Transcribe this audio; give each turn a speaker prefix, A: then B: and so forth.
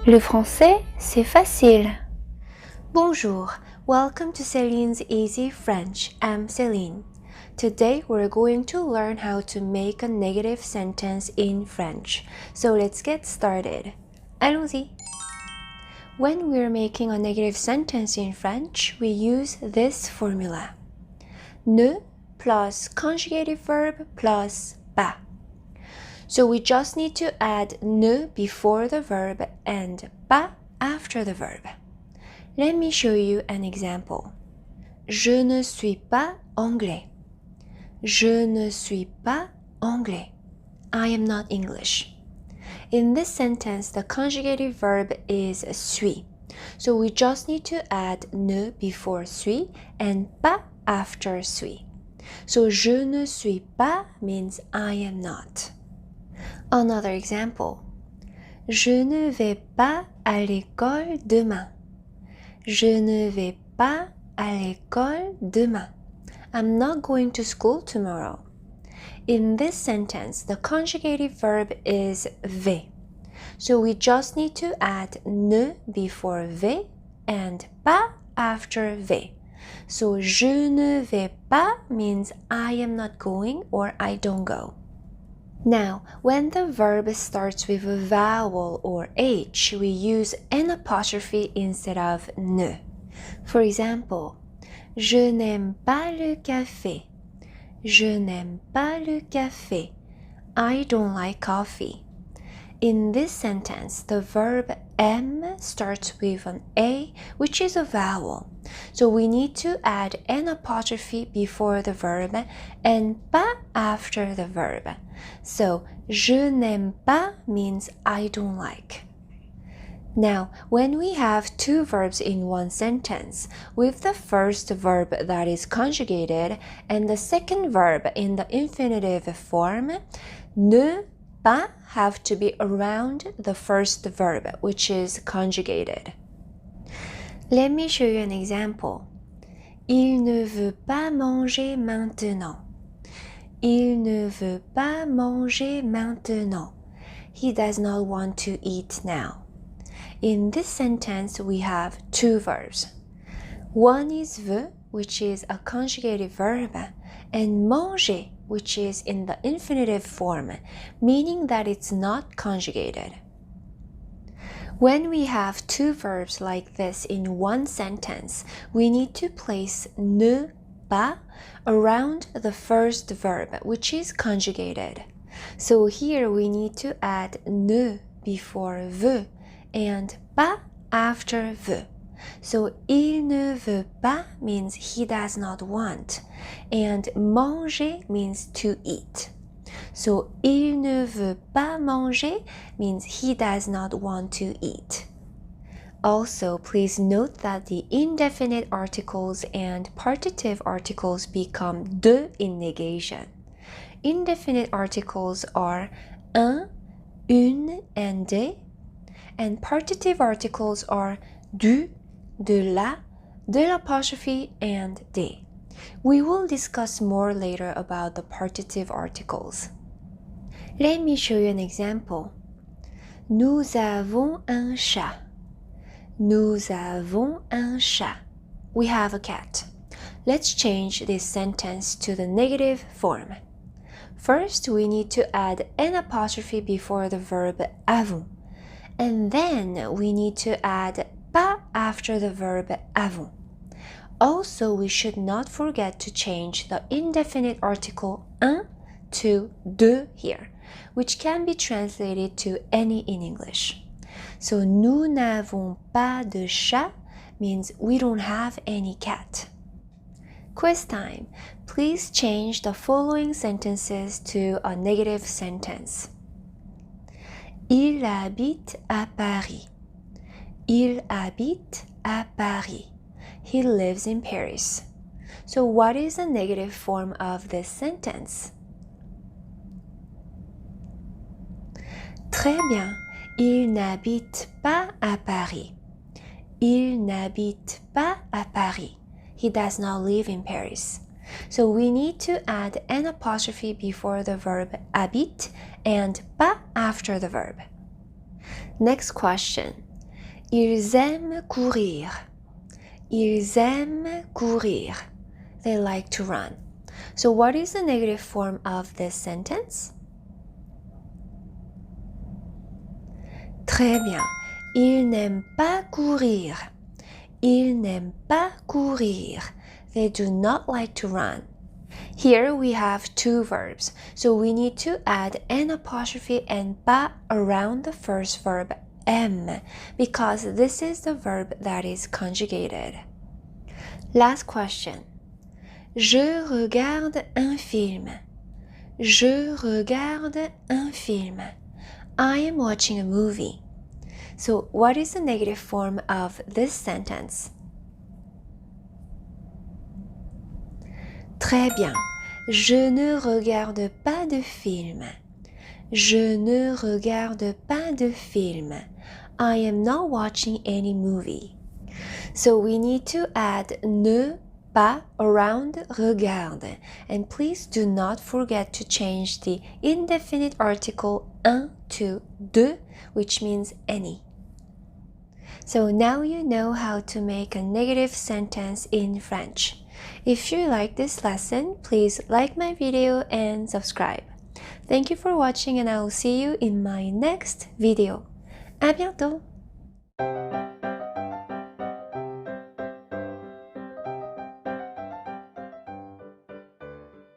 A: Le français, c'est facile.
B: Bonjour, welcome to Celine's Easy French. I'm Celine. Today we're going to learn how to make a negative sentence in French. So let's get started. Allons-y. When we're making a negative sentence in French, we use this formula. Ne plus conjugative verb plus pas. So we just need to add ne before the verb and pas after the verb. Let me show you an example. Je ne suis pas anglais. Je ne suis pas anglais. I am not English. In this sentence, the conjugative verb is suis. So we just need to add ne before suis and pas after suis. So je ne suis pas means I am not. Another example. Je ne vais pas à l'école demain. Je ne vais pas à l'école demain. I'm not going to school tomorrow. In this sentence, the conjugative verb is vais. So we just need to add ne before vais and pas after vais. So je ne vais pas means I am not going or I don't go. Now, when the verb starts with a vowel or H, we use an apostrophe instead of ne. For example, je n'aime pas le café. Je n'aime pas le café. I don't like coffee. In this sentence, the verb aime starts with an A, which is a vowel. So we need to add an apostrophe before the verb and pas after the verb. So, je n'aime pas means I don't like. Now, when we have two verbs in one sentence, with the first verb that is conjugated and the second verb in the infinitive form, ne pas have to be around the first verb, which is conjugated. Let me show you an example. Il ne veut pas manger maintenant. Il ne veut pas manger maintenant. He does not want to eat now. In this sentence, we have two verbs. One is veut, which is a conjugated verb, and manger, which is in the infinitive form, meaning that it's not conjugated. When we have two verbs like this in one sentence, we need to place ne pas around the first verb, which is conjugated. So here we need to add ne before veut and pas after veut. So il ne veut pas means he does not want, and manger means to eat. So il ne veut pas manger means he does not want to eat. Also, please note that the indefinite articles and partitive articles become de in negation. Indefinite articles are un, une, and des, and partitive articles are du, de la, de l'apostrophe, and des. We will discuss more later about the partitive articles. Let me show you an example. Nous avons un chat. Nous avons un chat. We have a cat. Let's change this sentence to the negative form. First, we need to add an apostrophe before the verb avons. And then we need to add pas after the verb avons. Also, we should not forget to change the indefinite article un to de here, which can be translated to any in English. So, nous n'avons pas de chat means we don't have any cat. Quiz time. Please change the following sentences to a negative sentence. Il habite à Paris. Il habite à Paris. He lives in Paris. So what is the negative form of this sentence? Très bien. Il n'habite pas à Paris. Il n'habite pas à Paris. He does not live in Paris. So we need to add an apostrophe before the verb habite and pas after the verb. Next question. Ils aiment courir. Ils aiment courir. They like to run. So what is the negative form of this sentence? Très bien. Ils n'aiment pas courir. Ils n'aiment pas courir. They do not like to run. Here we have two verbs, so we need to add an apostrophe and pas around the first verb aime, because this is the verb that is conjugated. Last question. Je regarde un film. Je regarde un film. I am watching a movie. So what is the negative form of this sentence? Très bien. Je ne regarde pas de film. Je ne regarde pas de film. I am not watching any movie. So we need to add ne pas around regarde. And please do not forget to change the indefinite article un to de, which means any. So now you know how to make a negative sentence in French. If you like this lesson, please like my video and subscribe. Thank you for watching and I will see you in my next video. À bientôt!